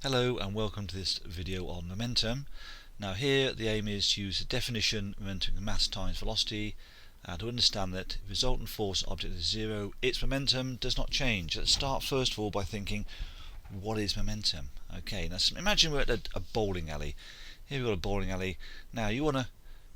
Hello and welcome to this video on momentum. Now here the aim is to use the definition momentum equals mass times velocity to understand that if resultant force object is zero, its momentum does not change. Let's start first of all by thinking, what is momentum? Okay, now imagine we're at a bowling alley. Here we've got a bowling alley. Now you want to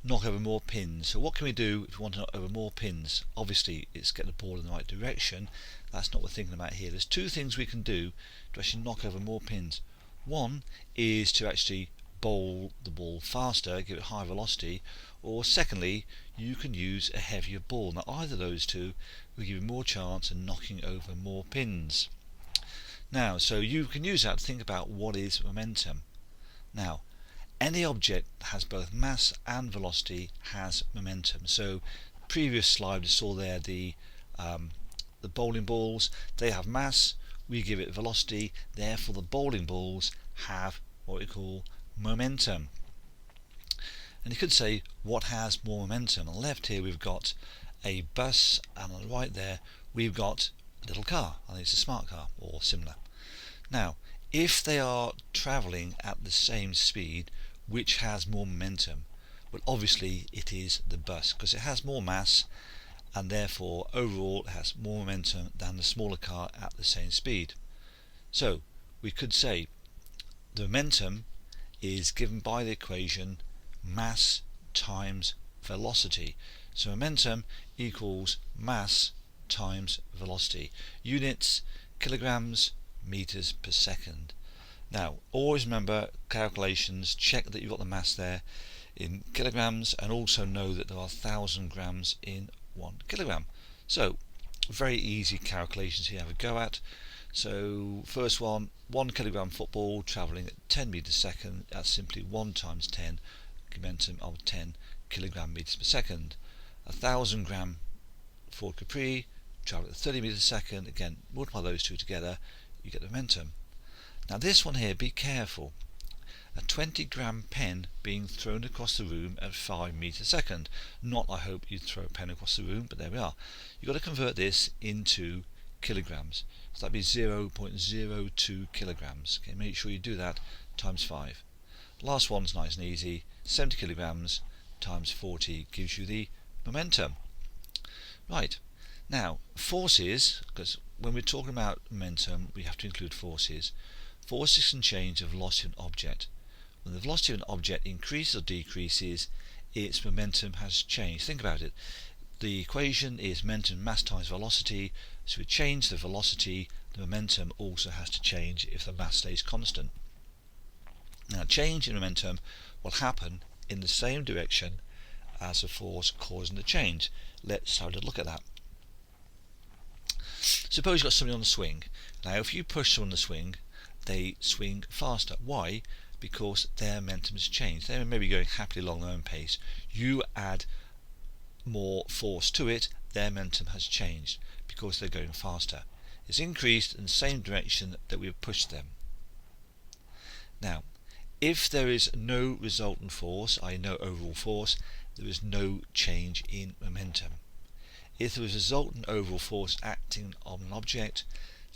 knock over more pins. So what can we do if we want to knock over more pins? Obviously it's get the ball in the right direction. That's not what we're thinking about here. There's two things we can do to actually knock over more pins. One is to actually bowl the ball faster, give it high velocity, or secondly, you can use a heavier ball. Now either of those two will give you more chance of knocking over more pins. Now, so you can use that to think about what is momentum. Now, any object that has both mass and velocity has momentum. So, previous slide we saw there the bowling balls, they have mass, we give it velocity, therefore the bowling balls have what we call momentum. And you could say, what has more momentum? On the left here we've got a bus, and on the right there we've got a little car. I think it's a smart car or similar. Now, if they are travelling at the same speed, which has more momentum? Well, obviously it is the bus, because it has more mass and therefore overall it has more momentum than the smaller car at the same speed. So we could say the momentum is given by the equation mass times velocity. So momentum equals mass times velocity. Units, kilograms, meters per second. Now always remember calculations, check that you've got the mass there in kilograms, and also know that there are 1,000 grams in 1 kilogram. So very easy calculations here to have a go at. So first one kilogram football travelling at 10 meters per second, that's simply 1 times 10, momentum of 10 kilogram meters per second. 1,000 gram Ford Capri travelling at 30 meters per second, again multiply those two together, you get the momentum. Now this one here, be careful. A 20-gram pen being thrown across the room at 5 meters a second. Not I hope you'd throw a pen across the room, but there we are. You've got to convert this into kilograms. So that'd be 0.02 kilograms. Okay, make sure you do that times 5. Last one's nice and easy. 70 kilograms times 40 gives you the momentum. Right. Now, forces, because when we're talking about momentum, we have to include forces. Forces can change the velocity of an object. When the velocity of an object increases or decreases, its momentum has changed. Think about it. The equation is momentum mass times velocity, so if we change the velocity, the momentum also has to change if the mass stays constant. Now, change in momentum will happen in the same direction as the force causing the change. Let's have a look at that. Suppose you've got somebody on the swing. Now, if you push someone on the swing, they swing faster. Why? Because their momentum has changed. They may be going happily along their own pace. You add more force to it, their momentum has changed because they're going faster. It's increased in the same direction that we have pushed them. Now, if there is no resultant force, i.e. no overall force, there is no change in momentum. If there is a resultant overall force acting on an object,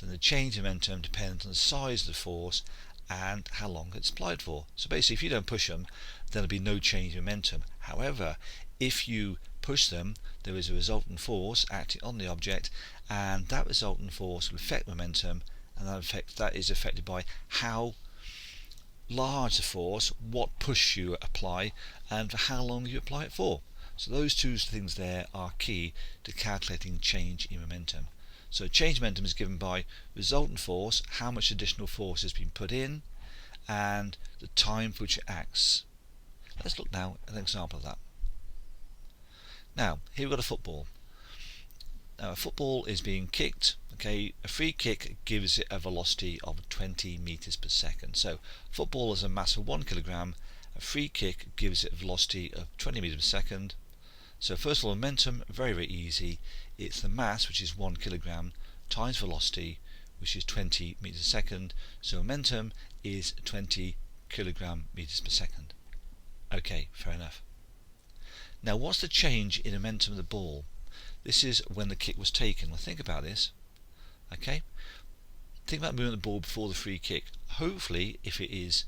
then the change in momentum depends on the size of the force and how long it's applied for. So basically, if you don't push them, then there'll be no change in momentum. However, if you push them, there is a resultant force acting on the object, and that resultant force will affect momentum, and that is affected by how large the force, what push you apply, and for how long you apply it for. So those two things there are key to calculating change in momentum. So change in momentum is given by resultant force, how much additional force has been put in, and the time for which it acts. Let's look now at an example of that. Now, here we've got a football. Now, a football is being kicked. Okay, a free kick gives it a velocity of 20 meters per second. So, football has a mass of 1 kilogram. A free kick gives it a velocity of 20 meters per second. So, first of all, momentum, very, very easy. It's the mass, which is 1 kilogram, times velocity, which is 20 meters per second. So, momentum is 20 kilogram meters per second. Okay, fair enough. Now, what's the change in momentum of the ball? This is when the kick was taken. Well, think about this. Okay, think about moving the ball before the free kick. Hopefully, if it is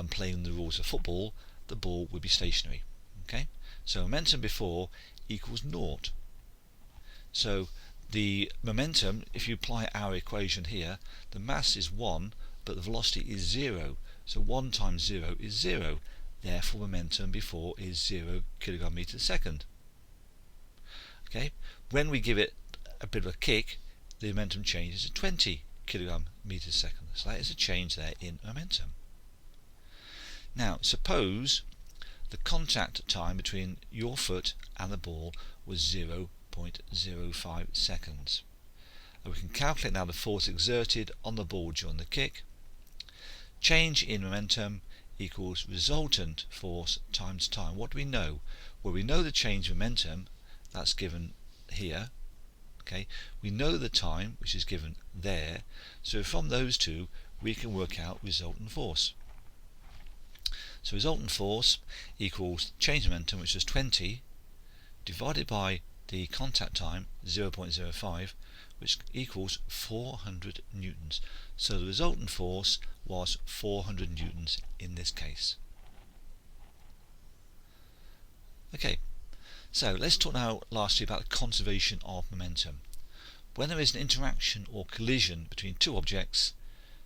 playing the rules of football, the ball would be stationary. Okay, so momentum before equals naught. So the momentum, if you apply our equation here, the mass is 1, but the velocity is 0. So 1 times 0 is 0. Therefore, momentum before is 0 kilogram meter second. Okay, when we give it a bit of a kick, the momentum changes to 20 kilogram meters second. So that is a change there in momentum. Now, suppose the contact time between your foot and the ball was 0.05 seconds. And we can calculate now the force exerted on the ball during the kick. Change in momentum equals resultant force times time. What do we know? Well, we know the change in momentum, that's given here. Okay, we know the time, which is given there. So from those two, we can work out resultant force. So resultant force equals change in momentum, which is 20, divided by the contact time, 0.05, which equals 400 newtons. So the resultant force was 400 newtons in this case. Okay, so let's talk now lastly about the conservation of momentum. When there is an interaction or collision between two objects,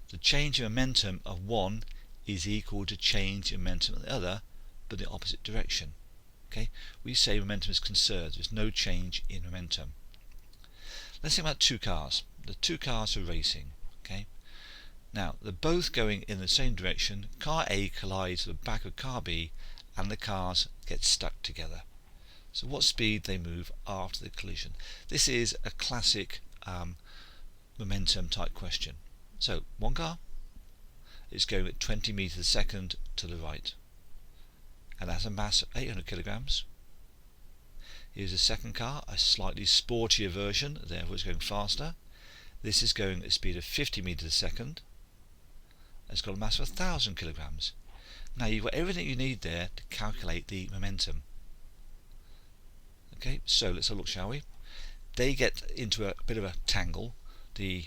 the change in momentum of one is equal to change in momentum of the other, but in the opposite direction. Okay, we say momentum is conserved. There's no change in momentum. Let's think about two cars. The two cars are racing. Okay, now they're both going in the same direction. Car A collides with the back of car B, and the cars get stuck together. So what speed they move after the collision? This is a classic momentum type question. So one car is going at 20 meters a second to the right, and has a mass of 800 kilograms. Here's a second car, a slightly sportier version, therefore it's going faster. This is going at a speed of 50 meters a second. It's got a mass of 1,000 kilograms. Now you've got everything you need there to calculate the momentum. Okay, so let's have a look, shall we? They get into a bit of a tangle. The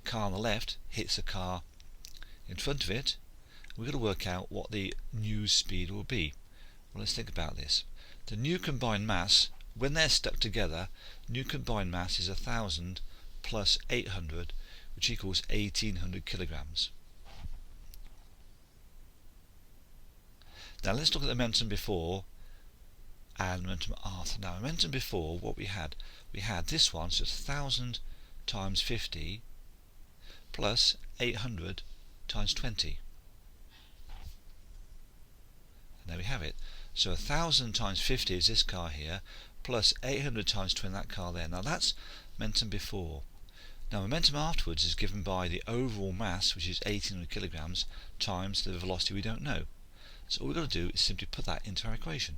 car on the left hits the car in front of it. We've got to work out what the new speed will be. Well, let's think about this. The new combined mass, when they're stuck together, new combined mass is 1,000 plus 800, which equals 1,800 kilograms. Now let's look at the momentum before and momentum after. Now momentum before, what we had this one, so it's 1,000 times 50 plus 800 times 20. And there we have it. So 1,000 times 50 is this car here, plus 800 times 20, that car there. Now that's momentum before. Now momentum afterwards is given by the overall mass, which is 1,800 kilograms, times the velocity we don't know. So all we've got to do is simply put that into our equation.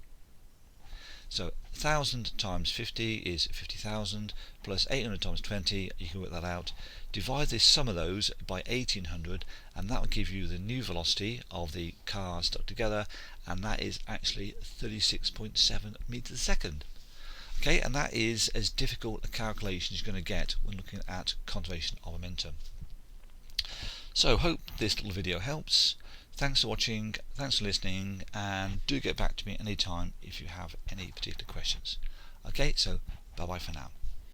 So 1,000 times 50 is 50,000, plus 800 times 20, you can work that out. Divide this sum of those by 1,800, and that will give you the new velocity of the cars stuck together, and that is actually 36.7 meters a second. Okay, and that is as difficult a calculation as you're going to get when looking at conservation of momentum. So hope this little video helps. Thanks for watching, thanks for listening, and do get back to me anytime if you have any particular questions. Okay, so bye bye for now.